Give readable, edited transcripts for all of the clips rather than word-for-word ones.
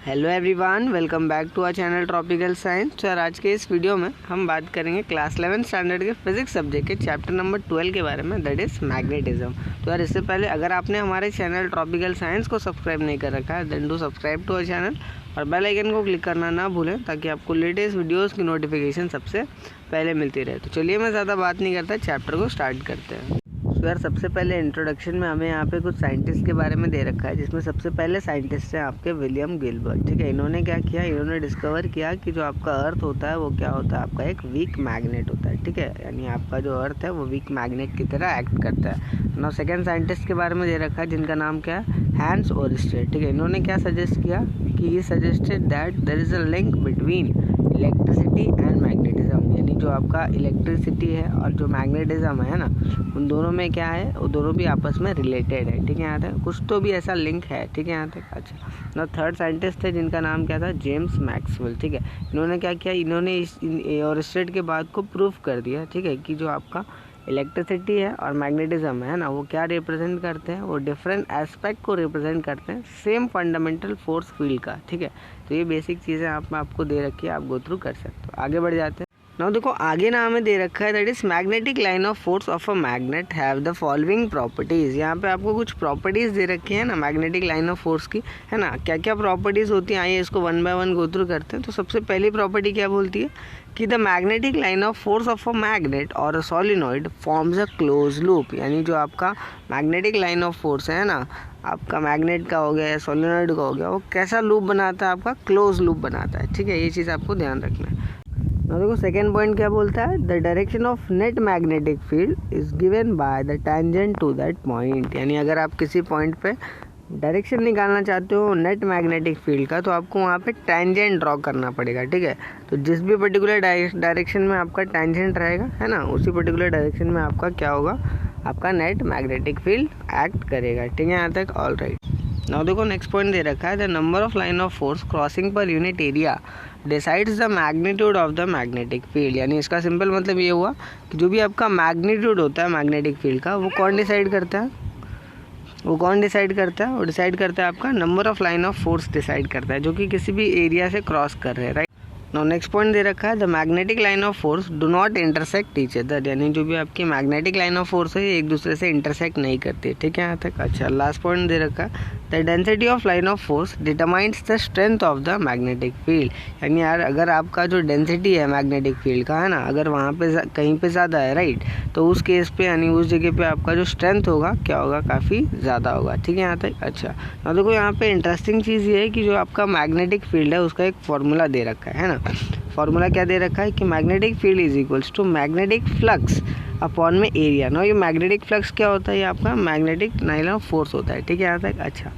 Hello everyone, welcome back to our channel tropical science. तो यार आज के इस वीडियो में हम बात करेंगे क्लास 11 स्टैंडर्ड के फिजिक्स सब्जेक्ट के चैप्टर नंबर 12 के बारे में, दैट इज़ मैग्नेटिज्म। तो यार इससे पहले अगर आपने हमारे चैनल ट्रॉपिकल साइंस को सब्सक्राइब नहीं कर रखा है then do subscribe to our channel और बेल आइकन को क्लिक करना ना भूलें ताकि आपको लेटेस्ट वीडियोज़ की नोटिफिकेशन सबसे पहले मिलती रहे। तो चलिए मैं ज़्यादा बात नहीं करता, चैप्टर को स्टार्ट करते हैं। तो यार सबसे पहले इंट्रोडक्शन में हमें यहाँ पे कुछ साइंटिस्ट के बारे में दे रखा है, जिसमें सबसे पहले साइंटिस्ट हैं आपके विलियम गिलबर्ट। ठीक है, इन्होंने क्या किया, इन्होंने डिस्कवर किया कि जो आपका अर्थ होता है वो क्या होता है, आपका एक वीक मैग्नेट होता है। ठीक है, यानी आपका जो अर्थ है वो वीक मैग्नेट की तरह एक्ट करता है। नाउ सेकेंड साइंटिस्ट के बारे में दे रखा है जिनका नाम क्या है, हैंस ओरस्टेड। ठीक है, इन्होंने क्या सजेस्ट किया कि he suggested that there is a link between electricity and magnetism, यानी जो आपका इलेक्ट्रिसिटी है और जो मैग्नेटिज्म है ना, उन दोनों में क्या है, वो दोनों भी आपस में रिलेटेड है। ठीक है, यहाँ तक कुछ तो भी ऐसा लिंक है। ठीक है, यहाँ तक अच्छा। ना थर्ड साइंटिस्ट थे जिनका नाम क्या था, जेम्स मैक्सवेल। ठीक है, इन्होंने क्या किया, इन्होंने इस ओरस्टेड के बात को प्रूफ कर दिया। ठीक है, कि जो आपका इलेक्ट्रिसिटी है और मैग्नेटिज्म है ना, वो क्या रिप्रेजेंट करते हैं, वो डिफरेंट एस्पेक्ट को रिप्रेजेंट करते हैं सेम फंडामेंटल फोर्स फील्ड का। ठीक है, तो ये बेसिक चीज़ें आपको दे रखी है, आप गो थ्रू कर सकते हो। आगे बढ़ जाते हैं। नाउ देखो आगे ना हमें दे रखा है that is magnetic line of force of a magnet have the following properties. यहाँ पे आपको कुछ प्रॉपर्टीज दे रखी है ना मैग्नेटिक लाइन ऑफ फोर्स की, है ना। क्या क्या प्रॉपर्टीज होती हैं, आइए इसको one by one go through करते हैं। तो सबसे पहली प्रॉपर्टी क्या बोलती है कि the magnetic line of force of a magnet और a solenoid forms a close loop. यानी जो आपका मैग्नेटिक लाइन ऑफ फोर्स है ना, आपका मैग्नेट का हो गया या सोलिनॉइड का हो गया, वो कैसा लूप बनाता है, आपका क्लोज लूप बनाता है। ठीक है, ये चीज़ आपको ध्यान रखना है। देखो सेकेंड पॉइंट क्या बोलता है, the direction of net magnetic field is given by the tangent to that point. यानी अगर आप किसी पॉइंट पे डायरेक्शन निकालना चाहते हो नेट मैग्नेटिक फील्ड का, तो आपको वहाँ पे टेंजेंट ड्रॉ करना पड़ेगा। ठीक है, तो जिस भी पर्टिकुलर डायरेक्शन में आपका टेंजेंट रहेगा, है ना, उसी पर्टिकुलर डायरेक्शन में आपका क्या होगा, आपका नेट मैग्नेटिक फील्ड एक्ट करेगा। ठीक है, यहाँ तक ऑल राइट। नाउ देखो नेक्स्ट पॉइंट दे रखा है, the number of line of force crossing per unit area decides the magnitude of the magnetic field. यानी इसका सिंपल मतलब ये हुआ कि जो भी आपका मैग्नीट्यूड होता है मैग्नेटिक फील्ड का, वो कौन डिसाइड करता है, वो डिसाइड करता है आपका number of line of force decide करता है, जो कि किसी भी एरिया से क्रॉस कर रहे हैं, राइट। नाउ नेक्स्ट पॉइंट दे रखा है, the magnetic line of force do not intersect each other. यानी जो भी आपकी मैग्नेटिक लाइन ऑफ फोर्स है एक दूसरे से इंटरसेक्ट नहीं करती। ठीक है, यहाँ तक अच्छा। लास्ट पॉइंट दे रखा है, the density of line of force determines the strength of the magnetic field. यानी यार अगर आपका जो डेंसिटी है मैग्नेटिक फील्ड का, है ना, अगर वहाँ पे कहीं पे ज़्यादा है, राइट, तो उस केस पे यानी उस जगह पे आपका जो स्ट्रेंथ होगा क्या होगा, काफ़ी ज़्यादा होगा। ठीक है, यहाँ तक अच्छा। ना देखो यहाँ पे इंटरेस्टिंग चीज़ ये है कि जो आपका मैग्नेटिक फील्ड है उसका एक फॉर्मूला दे रखा है ना। फॉर्मूला क्या दे रखा है कि magnetic field is equals to magnetic flux upon में एरिया। ना ये मैग्नेटिक फ्लक्स क्या होता है, ये आपका मैग्नेटिक लाइन ऑफ फोर्स होता है। ठीक है, यहाँ तक अच्छा।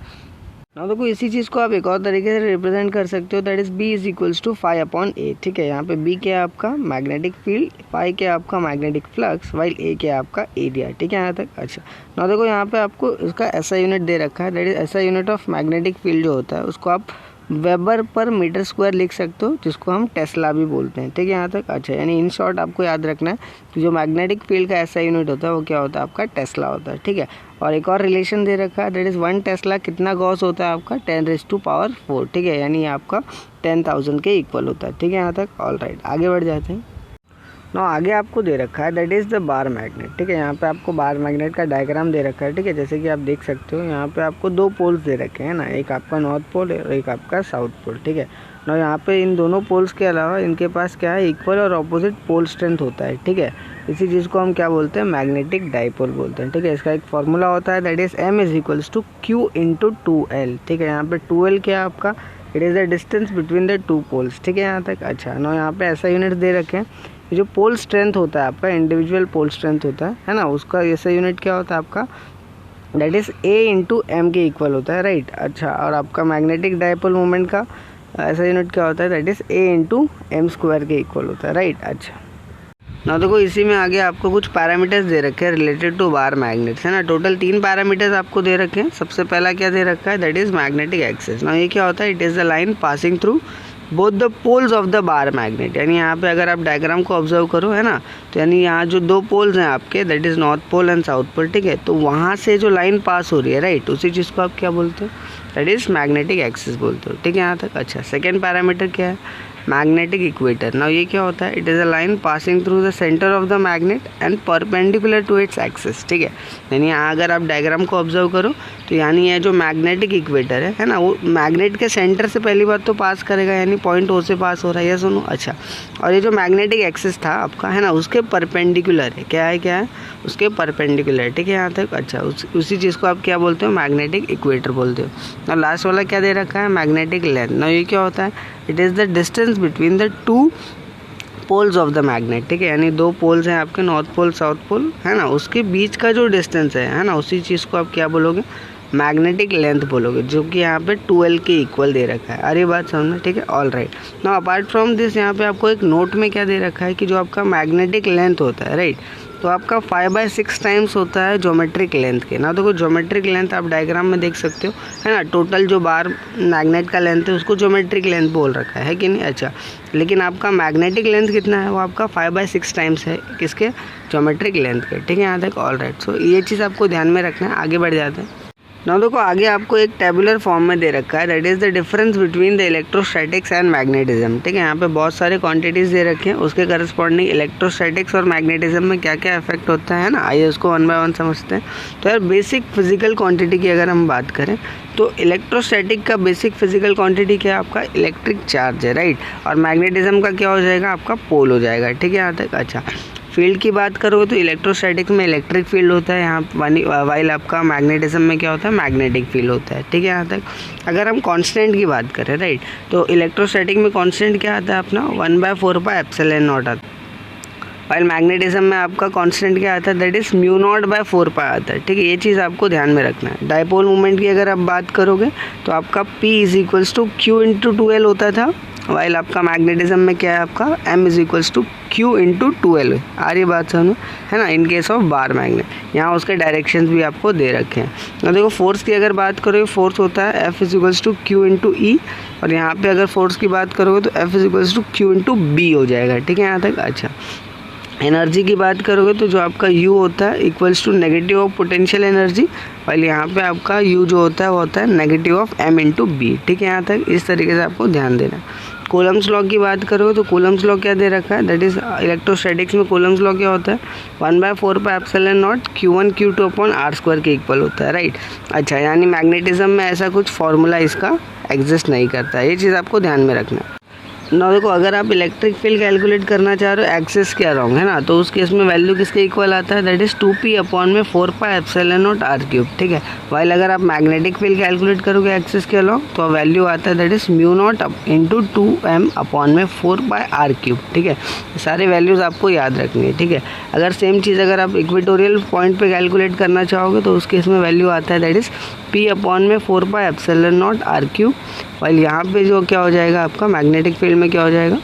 ना देखो इसी चीज़ को आप एक और तरीके से रिप्रेजेंट कर सकते हो, that is B is equals to phi upon A. ठीक है, यहाँ पे बी क्या है आपका मैग्नेटिक फील्ड, फाई क्या है आपका मैग्नेटिक फ्लक्स, वाइल ए क्या है आपका एरिया। ठीक है, यहाँ तक अच्छा। ना देखो यहाँ पे आपको इसका ऐसा यूनिट दे रखा है, दैट इज ऐसा यूनिट ऑफ मैग्नेटिक फील्ड जो होता है उसको आप वेबर पर मीटर स्क्वायर लिख सकते हो, जिसको हम टेस्ला भी बोलते हैं। ठीक है, यहाँ तक अच्छा। यानी इन शॉर्ट आपको याद रखना है कि जो मैग्नेटिक फील्ड का ऐसा यूनिट होता है वो क्या होता है, आपका टेस्ला होता है। ठीक है, और एक और रिलेशन दे रखा है, दैट इज़ 1 टेस्ला कितना गॉस होता है आपका, 10⁻⁴। ठीक है, यानी आपका 10,000 के इक्वल होता है। ठीक है, यहाँ तक ऑल राइट। आगे बढ़ जाते हैं। ना आगे आपको दे रखा है that is the bar magnet. ठीक है, यहाँ पे आपको बार मैग्नेट का डायग्राम दे रखा है। ठीक है, जैसे कि आप देख सकते हो यहाँ पे आपको दो पोल्स दे रखे हैं ना, एक आपका नॉर्थ पोल और एक आपका साउथ पोल। ठीक है, ना यहाँ पे इन दोनों पोल्स के अलावा इनके पास क्या है, इक्वल और ऑपोजिट पोल स्ट्रेंथ होता है। ठीक है, इसी चीज़ को हम क्या बोलते हैं, मैग्नेटिक डाइपोल बोलते हैं। ठीक है, इसका एक फॉर्मूला होता है that is m is equals to q into 2l। ठीक है, यहाँ पे 2l क्या है आपका, it is the distance between the two poles. ठीक है, यहाँ तक अच्छा। ना यहाँ पे ऐसा यूनिट दे रखे हैं, जो पोल स्ट्रेंथ होता है आपका, इंडिविजुअल पोल स्ट्रेंथ होता है ना, उसका ऐसा यूनिट क्या होता है आपका, that is a into M के इक्वल होता है, राइट। अच्छा, और आपका मैग्नेटिक डाइपोल मोमेंट का ऐसा यूनिट क्या होता है, that is a into M square के इक्वल होता है, राइट। अच्छा, ना देखो इसी में आगे आपको कुछ पैरामीटर्स दे रखे हैं रिलेटेड टू बार मैग्नेट्स, है ना। टोटल 3 पैरामीटर्स आपको दे रखे हैं। सबसे पहला क्या दे रखा है, दैट इज़ मैग्नेटिक एक्सिस। ना ये क्या होता है, it is the line passing through both the poles of the bar magnet. यानी यहाँ पे अगर आप डायग्राम को ऑब्जर्व करो, है ना, तो यानी यहाँ जो दो पोल्स हैं आपके, that is north pole and south pole. ठीक है, तो वहाँ से जो लाइन पास हो रही है, राइट, उसी चीज़ को आप क्या बोलते हो, दैट इज़ मैग्नेटिक एक्सिस बोलते हो, ठीक है यहाँ तक। अच्छा, सेकेंड पैरामीटर क्या है, मैग्नेटिक इक्वेटर। नाउ ये क्या होता है, it is a line passing through the centre of the magnet and perpendicular to its axis, ठीक है। यानी यहाँ अगर आप डायग्राम को ऑब्जर्व करो तो यानी ये जो मैग्नेटिक इक्वेटर है ना, वो मैग्नेट के सेंटर से पहली बात तो पास करेगा, यानी पॉइंट ओ से पास हो रहा है, ये सुनो। अच्छा, और ये जो मैग्नेटिक एक्सिस था आपका है ना, उसके परपेंडिकुलर है, क्या है उसके परपेंडिकुलर, ठीक है यहाँ तक। अच्छा, उसी चीज़ को आप क्या बोलते हो, मैग्नेटिक इक्वेटर बोलते हो। और लास्ट वाला क्या दे रखा है, मैग्नेटिक लेंथ। ना ये क्या होता है, it is the distance between the two poles of the magnet, ठीक है। यानी दो पोल्स हैं आपके, नॉर्थ पोल साउथ पोल है ना, उसके बीच का जो डिस्टेंस है ना, उसी चीज़ को आप क्या बोलोगे, मैग्नेटिक लेंथ बोलोगे, जो कि यहाँ पे 2L के इक्वल दे रखा है। अरे बात समझना, ठीक है। All right, now apart from this यहाँ पे आपको एक नोट में क्या दे रखा है कि जो आपका मैग्नेटिक लेंथ होता है, राइट, तो आपका 5/6 टाइम्स होता है ज्योमेट्रिक लेंथ के। ना देखो ज्योमेट्रिक लेंथ आप डायग्राम में देख सकते हो है ना, टोटल जो बार मैग्नेट का लेंथ है उसको ज्योमेट्रिक लेंथ बोल रखा है कि नहीं। अच्छा, लेकिन आपका मैग्नेटिक लेंथ कितना है, वो आपका 5/6 टाइम्स है किसके, ज्योमेट्रिक लेंथ के, ठीक है यहाँ तक। ऑल राइट, सो ये चीज़ आपको ध्यान में रखना है। आगे बढ़ जाते हैं। ना देखो आगे आपको एक टेबुलर फॉर्म में दे रखा है, that is the difference between the electrostatics and magnetism, ठीक है। यहाँ पे बहुत सारे क्वांटिटीज़ दे रखे हैं, उसके करस्पॉन्डिंग इलेक्ट्रोस्टैटिक्स और मैग्नेटिज्म में क्या क्या इफेक्ट होता है ना, आइए उसको 1 बाय 1 समझते हैं। तो यार बेसिक फिजिकल क्वांटिटी की अगर हम बात करें तो इलेक्ट्रोस्टैटिक का बेसिक फिजिकल क्वांटिटी क्या है, आपका इलेक्ट्रिक चार्ज है, राइट। और मैग्नेटिज्म का क्या हो जाएगा, आपका पोल हो जाएगा, ठीक है यहाँ तक। अच्छा, फील्ड की बात करोगे तो इलेक्ट्रोस्टैटिक्स में इलेक्ट्रिक फील्ड होता है यहाँ, वाइल आपका मैग्नेटिज्म में क्या होता है, मैग्नेटिक फील्ड होता है, ठीक है यहाँ तक। अगर हम कांस्टेंट की बात करें, राइट, तो इलेक्ट्रोस्टैटिक में कांस्टेंट क्या आता है अपना, 1/4πε0 आता है, वाइल मैग्नेटिज्म में आपका कांस्टेंट क्या आता है, दैट इज़ μ0/4π आता है, ठीक है। ये चीज़ आपको ध्यान में रखना है। डायपोल मूवमेंट की अगर आप बात करोगे तो आपका P = Q × 2L होता था, वाइल आपका मैग्नेटिज्म में क्या है, आपका M = Q × 2L। आ रही बात समझो है ना, in case of bar magnet. यहाँ उसके डायरेक्शंस भी आपको दे रखे हैं। तो देखो फोर्स की अगर बात करोगे, फोर्स होता है F = Q × E, और यहाँ पे अगर फोर्स की बात करोगे तो F = Q × B हो जाएगा, ठीक है यहाँ तक। अच्छा, एनर्जी की बात करोगे तो जो आपका U होता है equals to negative of potential energy, while यहाँ पे आपका U जो होता है वो होता है नेगेटिव ऑफ M × B, ठीक है यहाँ तक। इस तरीके से आपको ध्यान देना है। कूलम्स लॉ की बात करोगे तो कूलम्स लॉ क्या दे रखा है, दैट इज़ इलेक्ट्रोस्टैटिक्स में कूलम्स लॉ क्या होता है, 1/4πε0 Q1 Q2/r² के इक्वल होता है, राइट। अच्छा, यानी मैग्नेटिज्म में ऐसा कुछ फॉर्मूला इसका एग्जिस्ट नहीं करता है, ये चीज़ आपको ध्यान में रखना है। ना देखो अगर आप इलेक्ट्रिक फील्ड कैलकुलेट करना चाह रहे हो एक्सिस के अराउंड है ना, तो उस केस में वैल्यू किसके इक्वल आता है, दैट इज़ 2p/4πε0 r³, ठीक है। वाइल अगर आप मैग्नेटिक फील्ड कैलकुलेट करोगे एक्सिस के अराउंड तो वैल्यू आता है दैट इज़ μ0 × 2m/4πr³, ठीक है। सारे वैल्यूज़ आपको याद रखनी है, ठीक है। अगर सेम चीज़ अगर आप इक्वेटोरियल पॉइंट पे कैलकुलेट करना चाहोगे तो उस केस में वैल्यू आता है that is p/4πε0 r³, while यहाँ पे जो क्या हो जाएगा आपका मैग्नेटिक फील्ड में क्या हो जाएगा,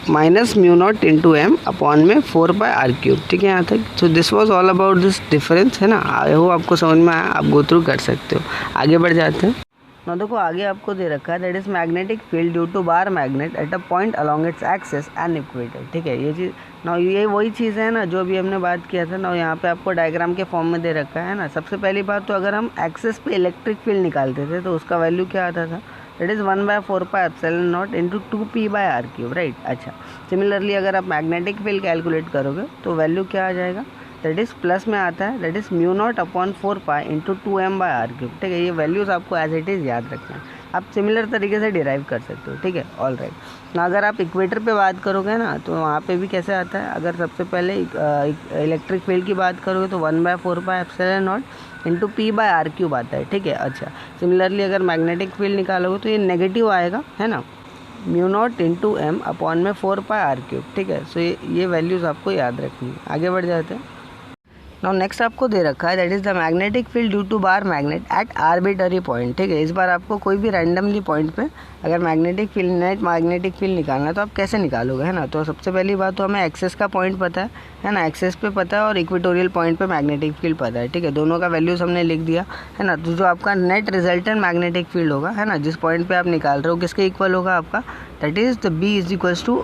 -μ0 × m/4πr³, ठीक है यहाँ तक। So this was all about this difference है ना, आई होप आपको समझ में आया, आप गो थ्रू कर सकते हो। आगे बढ़ जाते हैं। ना देखो आगे आपको दे रखा है that is magnetic field due to bar magnet at a point along its axis and equator, ठीक है। ये चीज़ ना, ये वही चीज़ है ना जो भी हमने बात किया था ना, यहाँ पे आपको डायग्राम के फॉर्म में दे रखा है ना। सबसे पहली बात तो अगर हम एक्सिस पे इलेक्ट्रिक फील्ड निकालते थे तो उसका वैल्यू क्या आता था, दैट इज़ 1/4πε0 × 2p/r³, राइट। अच्छा, सिमिलरली अगर आप मैग्नेटिक फील्ड कैलकुलेट करोगे तो वैल्यू क्या आ जाएगा, दैट इज़ प्लस में आता है, दैट इज़ μ0/4π × 2m/r³, ठीक है। ये वैल्यूज़ आपको एज इट इज़ याद रखना है, आप सिमिलर तरीके से डिराइव कर सकते हो, ठीक है। ऑल राइट, ना अगर आप इक्वेटर पे बात करोगे ना तो वहाँ पे भी कैसे आता है, अगर सबसे पहले इलेक्ट्रिक फील्ड की बात करोगे तो 1/4πε0 × p/r³ आता है, ठीक है। अच्छा, सिमिलरली अगर मैग्नेटिक फील्ड निकालोगे तो ये नेगेटिव आएगा है ना, μ0 × m/4πr³, ठीक है। सो ये वैल्यूज़ आपको याद रखनी है। आगे बढ़ जाते हैं। नाउ नेक्स्ट आपको दे रखा है that is the magnetic field due to bar magnet at arbitrary point, ठीक है। इस बार आपको कोई भी रैंडमली पॉइंट पे अगर magnetic field net magnetic field निकालना है तो आप कैसे निकालोगे है ना। तो सबसे पहली बात तो हमें एक्सेस का पॉइंट पता है ना, एक्सेस पे पता है और इक्वेटोरियल पॉइंट पे मैग्नेटिक फील्ड पता है, ठीक है। दोनों का वैल्यूज़ हमने लिख दिया है ना। तो जो आपका नेट रिजल्टेंट मैग्नेटिक फील्ड होगा है ना, जिस पॉइंट पे आप निकाल रहे हो किसके इक्वल होगा आपका, that is the B =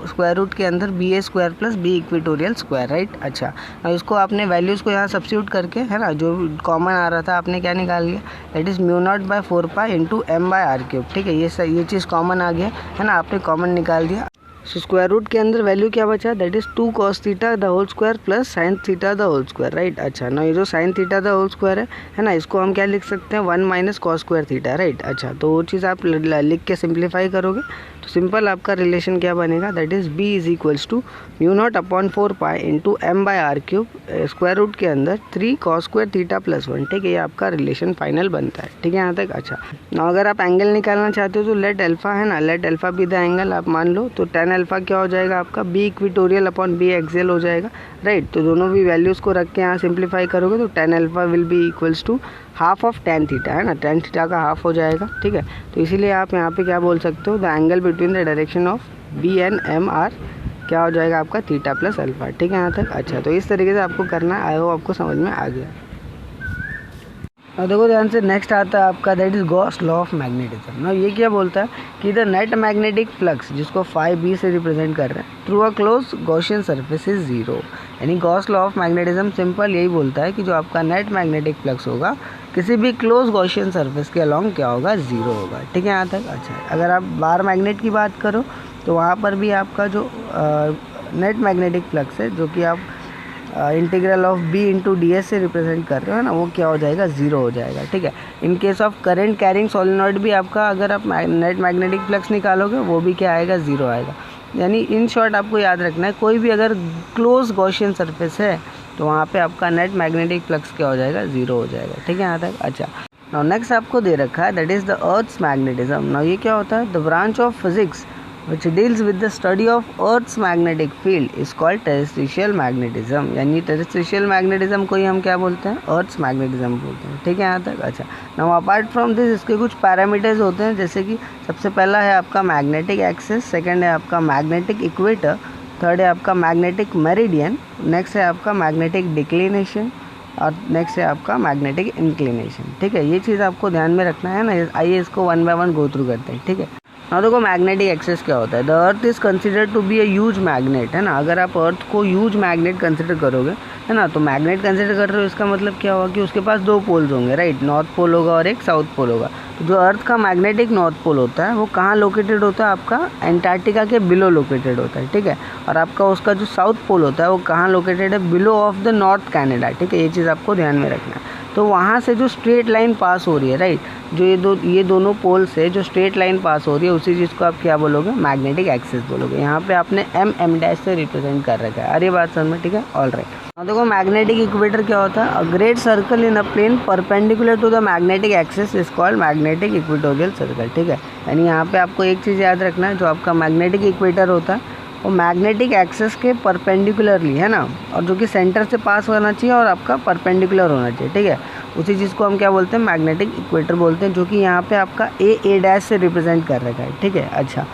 square root के अंदर BA² + B equatorial square, right. अच्छा, उसको आपने वैल्यूज़ को यहाँ यहाँ सब्स्टिट्यूट करके, है ना, जो कॉमन आ रहा था आपने क्या निकाल लिया, that is mu naught by 4 into m by R cube. ठीक है, ये चीज़ कॉमन आ गया, है ना, आपने कॉमन निकाल दिया। सो स्क्वायर रूट के अंदर वैल्यू क्या बचा, that is 2 cos theta the whole square plus sine theta the whole square, right. अच्छा, ना ये जो sine theta the whole square है ना, इसको हम क्या लिख सकते हैं, 1 minus cos square theta, right. अच्छा, तो वो चीज़ आप लिख के सिंप्लीफाई करोगे तो सिंपल आपका रिलेशन क्या बनेगा, that is b is equals to mu naught upon 4 pi into m by R cube square root के अंदर 3 cos स्क्वायर थीटा प्लस 1। ठीक है, ये आपका रिलेशन फाइनल बनता है। ठीक है यहाँ तक। अच्छा, ना अगर आप एंगल निकालना चाहते हो तो लेट अल्फा, है ना, let alpha be the angle आप मान लो, तो tan अल्फा क्या हो जाएगा आपका, b equatorial upon b axial हो जाएगा, राइट। तो दोनों भी वैल्यूज़ को रख के यहाँ सिंप्लीफाई करोगे तो tan alpha will be equals to half of tan theta, है ना, tan थीटा का हाफ हो जाएगा। ठीक है, तो इसीलिए आप यहाँ पे क्या बोल सकते हो, the angle between the direction of b and m are क्या हो जाएगा आपका थीटा प्लस अल्फा। ठीक है यहाँ तक। अच्छा, तो इस तरीके से आपको करना है, आई होप आपको समझ में आ गया। और देखो ध्यान से, नेक्स्ट आता है आपका that is Gauss law of magnetism. ना ये क्या बोलता है कि द नेट मैग्नेटिक फ्लक्स, जिसको फाई बी से रिप्रेजेंट कर रहे हैं, through a close Gaussian surface is zero. यानी Gauss law of magnetism simple यही बोलता है कि जो आपका नेट मैग्नेटिक फ्लक्स होगा किसी भी क्लोज गॉसियन सरफेस के अलॉन्ग क्या होगा, जीरो होगा। ठीक है यहाँ तक। अच्छा, अगर आप बार मैग्नेट की बात करो तो वहाँ पर भी आपका जो नेट मैग्नेटिक फ्लक्स है, जो कि आप integral of b into D S से रिप्रेजेंट कर रहे हो ना, वो क्या हो जाएगा, जीरो हो जाएगा। ठीक है, in case of current carrying solenoid भी आपका अगर आप नेट मैग्नेटिक फ्लक्स निकालोगे वो भी क्या आएगा, जीरो आएगा। यानी इन शॉर्ट आपको याद रखना है, कोई भी अगर क्लोज गॉसियन सरफेस है तो वहाँ पे आपका नेट मैग्नेटिक फ्लक्स क्या हो जाएगा, जीरो हो जाएगा। ठीक है यहाँ तक। अच्छा, नाउ नेक्स्ट आपको दे रखा है that is the earth's magnetism. Now ये क्या होता है, the branch of physics which deals with the study of Earth's magnetic field is called terrestrial magnetism। यानी terrestrial magnetism को ही हम क्या बोलते हैं, Earth's magnetism बोलते हैं। ठीक है यहाँ तक। अच्छा, now apart from this इसके कुछ पैरामीटर्स होते हैं, जैसे कि सबसे पहला है आपका मैग्नेटिक एक्सिस, सेकंड है आपका मैग्नेटिक इक्वेटर, थर्ड है आपका मैग्नेटिक मेरिडियन, नेक्स्ट है आपका मैग्नेटिक डिक्लिनेशन और नेक्स्ट है आपका मैग्नेटिक इंक्लिनेशन। ठीक है, ये चीज़ आपको ध्यान में रखना है ना। आइए इसको 1 बाय 1 गो थ्रू करते हैं। ठीक है, ना देखो मैग्नेटिक एक्सिस क्या होता है, the earth is considered to be a huge magnet, है ना। अगर आप अर्थ को ह्यूज मैग्नेट कंसिडर करोगे, है ना, तो मैग्नेट कंसिडर कर रहे हो, इसका मतलब क्या होगा कि उसके पास 2 पोल्स होंगे, राइट, नॉर्थ पोल होगा और एक साउथ पोल होगा। तो जो अर्थ का मैग्नेटिक नॉर्थ पोल होता है वो कहाँ लोकेटेड होता है, आपका एंटार्क्टिका के बिलो लोकेटेड होता है। ठीक है, और आपका उसका जो साउथ पोल होता है वो कहाँ लोकेटेड है, below of the north Canada. ठीक है, ये चीज़ आपको ध्यान में रखना है। तो वहाँ से जो स्ट्रेट लाइन पास हो रही है, राइट, जो ये दोनों पोल से जो स्ट्रेट लाइन पास हो रही है उसी चीज़ को आप क्या बोलोगे, मैग्नेटिक एक्सिस बोलोगे। यहाँ पे आपने m डैश से रिप्रेजेंट कर रखा है। अरे बात समझ में, ठीक है, ऑल राइट। अब देखो मैग्नेटिक इक्वेटर क्या होता है, a great circle in a plane perpendicular to the magnetic axis is called magnetic equatorial circle. ठीक है, यानी यहाँ पे आपको एक चीज़ याद रखना है, जो आपका मैग्नेटिक इक्वेटर होता है वो मैग्नेटिक एक्सिस के परपेंडिकुलरली, है ना, और जो कि सेंटर से पास होना चाहिए और आपका परपेंडिकुलर होना चाहिए। ठीक है, उसी चीज़ को हम क्या बोलते हैं, मैग्नेटिक इक्वेटर बोलते हैं, जो कि यहाँ पे आपका ए डैश से रिप्रेजेंट कर रखा है। ठीक है, अच्छा,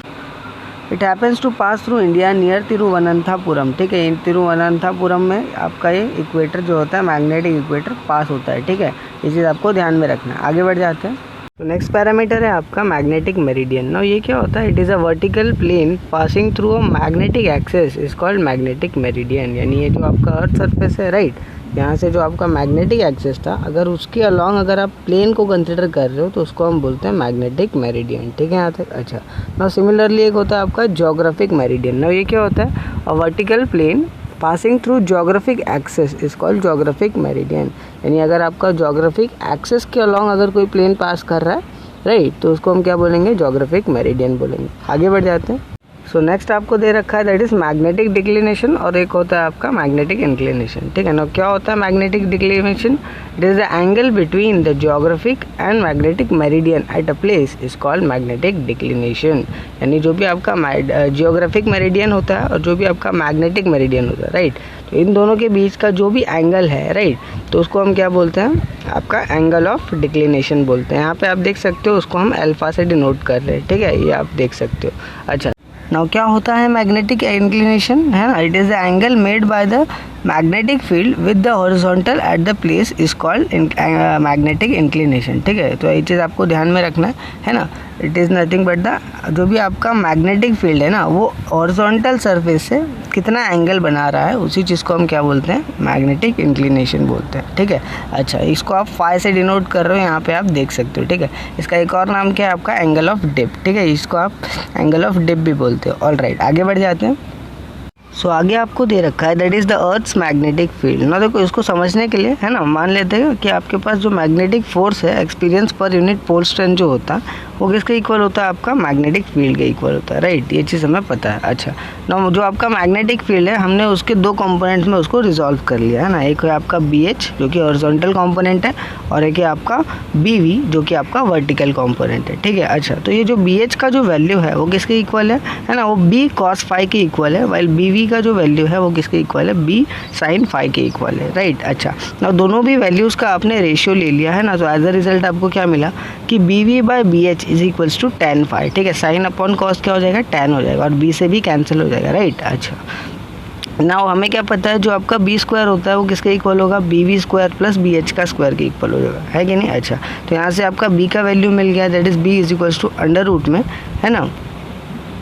it happens to pass through India near Thiruvananthapuram. ठीक है, तिरुवनंतपुरम में आपका ये इक्वेटर जो होता है मैग्नेटिक इक्वेटर पास होता है। ठीक है, ये चीज़ आपको ध्यान में रखना है। आगे बढ़ जाते हैं। तो नेक्स्ट पैरामीटर है आपका मैग्नेटिक मेरिडियन। ना ये क्या होता है, it is a vertical plane passing through a magnetic axis is called magnetic meridian. यानी ये जो आपका अर्थ सरफेस है, राइट, यहाँ से जो आपका मैग्नेटिक एक्सिस था, अगर उसके अलॉन्ग अगर आप प्लेन को कंसिडर कर रहे हो तो उसको हम बोलते हैं मैग्नेटिक मेरिडियन। ठीक है यहाँ तक। अच्छा, ना सिमिलरली एक होता है आपका ज्योग्राफिक मेरिडियन। ना ये क्या होता है, a vertical plane passing through geographic axis is called geographic meridian. यानी अगर आपका ज्योग्राफिक एक्सिस के अलॉन्ग अगर कोई प्लेन पास कर रहा है, राइट, तो उसको हम क्या बोलेंगे, ज्योग्राफिक मेरिडियन बोलेंगे। आगे बढ़ जाते हैं। सो नेक्स्ट आपको दे रखा है दैट इज मैग्नेटिक डिक्लिनेशन और एक होता है आपका मैग्नेटिक इंक्लिनेशन। ठीक है ना, क्या होता है magnetic declination, it is the angle between the geographic and magnetic meridian at a place is called magnetic declination. यानी जो भी आपका जियोग्राफिक मेरिडियन होता है और जो भी आपका मैग्नेटिक मेरिडियन होता है, राइट, तो इन दोनों के बीच का जो भी एंगल है, राइट, तो उसको हम क्या बोलते हैं, आपका एंगल ऑफ डिक्लिनेशन बोलते हैं। यहाँ पे आप देख सकते हो उसको हम अल्फा से डिनोट कर रहे हैं। ठीक है, ये आप देख सकते हो। अच्छा, नाउ क्या होता है मैग्नेटिक इंक्लिनेशन, है ना, it is the angle made by the magnetic field with the horizontal at the place is called magnetic inclination. ठीक है, तो ये चीज़ आपको ध्यान में रखना है ना। It is nothing but the जो भी आपका मैग्नेटिक फील्ड है ना, वो हॉरिजॉन्टल सरफेस से कितना एंगल बना रहा है उसी चीज़ को हम क्या बोलते हैं, मैग्नेटिक इंक्लिनेशन बोलते हैं। ठीक है, अच्छा इसको आप फाई से डिनोट कर रहे हो, यहाँ पे आप देख सकते हो। ठीक है, इसका एक और नाम क्या है आपका, एंगल ऑफ डिप। ठीक है, इसको आप एंगल ऑफ डिप भी बोलते हो। ऑलराइट, आगे बढ़ जाते हैं। सो आगे आपको दे रखा है that is the earth's magnetic field ना। देखो इसको समझने के लिए है ना, मान लेते हैं कि आपके पास जो मैग्नेटिक फोर्स है, experience per unit pole strength जो होता है वो किसके इक्वल होता है, आपका मैग्नेटिक फील्ड के इक्वल होता है। राइट, ये चीज़ हमें पता है। अच्छा ना, जो आपका मैग्नेटिक फील्ड है हमने उसके दो कंपोनेंट्स में उसको रिजॉल्व कर लिया है ना। एक है आपका BH जो कि हॉरिजॉन्टल कंपोनेंट है, और एक है आपका BV जो कि आपका वर्टिकल कंपोनेंट है। ठीक है, अच्छा तो ये जो BH का जो वैल्यू है वो किसके इक्वल है ना, वो B cos फाई के इक्वल है, वाइल BV का जो वैल्यू है वो किसके इक्वल है, B sin फाई के इक्वल है। राइट, अच्छा ना दोनों भी वैल्यूज़ का आपने रेशियो ले लिया है ना, तो एज अ रिजल्ट आपको क्या मिला कि BV/BH is equals to tan phi. ठीक है, साइन अपॉन कॉस क्या हो जाएगा, tan हो जाएगा, और B से भी कैंसिल हो जाएगा। राइट, अच्छा नाउ हमें क्या पता है जो आपका B स्क्वायर होता है वो किसके इक्वल होगा, BV स्क्वायर प्लस BH का स्क्वायर के इक्वल हो जाएगा, है कि नहीं। अच्छा तो यहाँ से आपका B का वैल्यू मिल गया, that is B is equals to under root में है ना,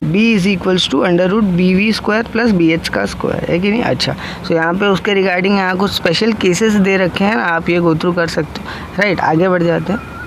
B is equals to under root BV square plus BH का स्क्वायर, है कि नहीं। अच्छा सो यहाँ पे उसके रिगार्डिंग यहाँ कुछ स्पेशल केसेस दे रखे हैं ना, आप ये गो थ्रू कर सकते हो। राइट, आगे बढ़ जाते हैं।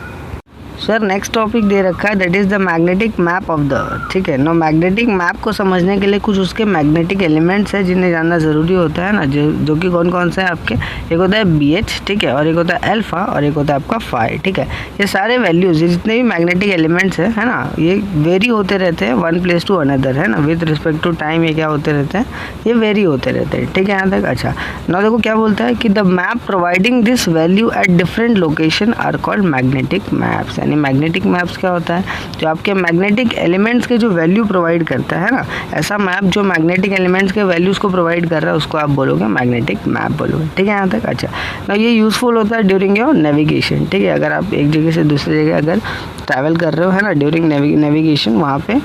सर नेक्स्ट टॉपिक दे रखा है that is the magnetic map of the earth. ठीक है ना, मैग्नेटिक मैप को समझने के लिए कुछ उसके मैग्नेटिक एलिमेंट्स है जिन्हें जानना ज़रूरी होता है ना, जो कि कौन कौन से हैं आपके, एक होता है BH, ठीक है, और एक होता है अल्फा, और एक होता है आपका फाई। ठीक है, ये सारे वैल्यूज़, ये जितने भी मैग्नेटिक एलिमेंट्स है ना, ये वेरी होते रहते हैं वन प्लेस टू अनदर, है ना, विद रिस्पेक्ट टू टाइम ये क्या होते रहते हैं, ये वेरी होते रहते हैं। ठीक है, यहाँ तक। अच्छा ना देखो क्या बोलता है कि the map providing this value at different location are called magnetic maps. Magnetic maps क्या होता है, जो आपके मैग्नेटिक एलिमेंट्स के जो वैल्यू प्रोवाइड करता है ना, ऐसा मैप जो मैग्नेटिक एलिमेंट्स के वैल्यूज़ को प्रोवाइड कर रहा है उसको आप बोलोगे मैग्नेटिक मैप बोलोगे। ठीक है, यहाँ तक। अच्छा ना ये यूज़फुल होता है ड्यूरिंग योर नेविगेशन। ठीक है, अगर आप एक जगह से दूसरी जगह अगर ट्रैवल कर रहे हो है ना, ड्यूरिंग नेविगेशन, वहाँ पे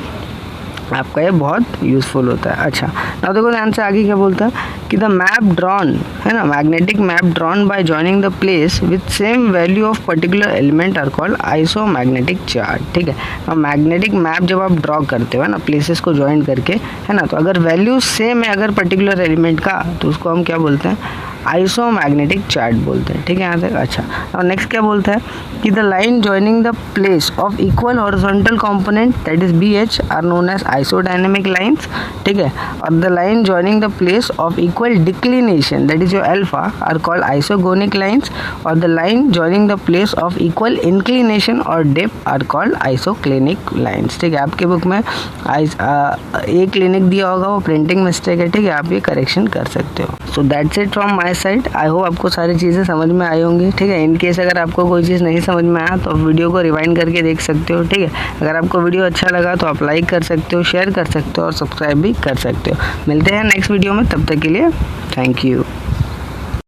आपका ये बहुत यूज़फुल होता है। अच्छा ना देखो ध्यान से आगे क्या बोलता है कि द मैप ड्रॉन है ना, magnetic map drawn by joining the place with same value of particular element are called isomagnetic chart. ठीक है, अब मैग्नेटिक मैप जब आप ड्रॉ करते हो ना प्लेसेस को ज्वाइन करके है ना, तो अगर वैल्यू सेम है अगर पर्टिकुलर एलिमेंट का, तो उसको हम क्या बोलते हैं, आइसोमैग्नेटिक चार्ट बोलते हैं। ठीक है, यहाँ तक। अच्छा और नेक्स्ट क्या बोलता है कि the line joining the place of equal horizontal component that is BH are known as isodynamic lines. ठीक है, और the line joining the place of equal declination that is your alpha are called isogonic lines, और the line joining the place of equal inclination और dip are called isoclinic lines. ठीक है, आपके book में एक क्लिनिक दिया होगा, वो प्रिंटिंग मिस्टेक है। ठीक है, आप ये करेक्शन कर सकते हो। So that's it from my side. I hope आपको सारी चीज़ें समझ में आई होंगी। ठीक है, इन केस अगर आपको कोई चीज़ नहीं समझ में आया तो वीडियो को रिवाइंड करके देख सकते हो। ठीक है, अगर आपको वीडियो अच्छा लगा तो आप लाइक कर सकते हो, शेयर कर सकते हो और सब्सक्राइब भी कर सकते हो। मिलते हैं नेक्स्ट वीडियो में, तब तक के लिए थैंक यू।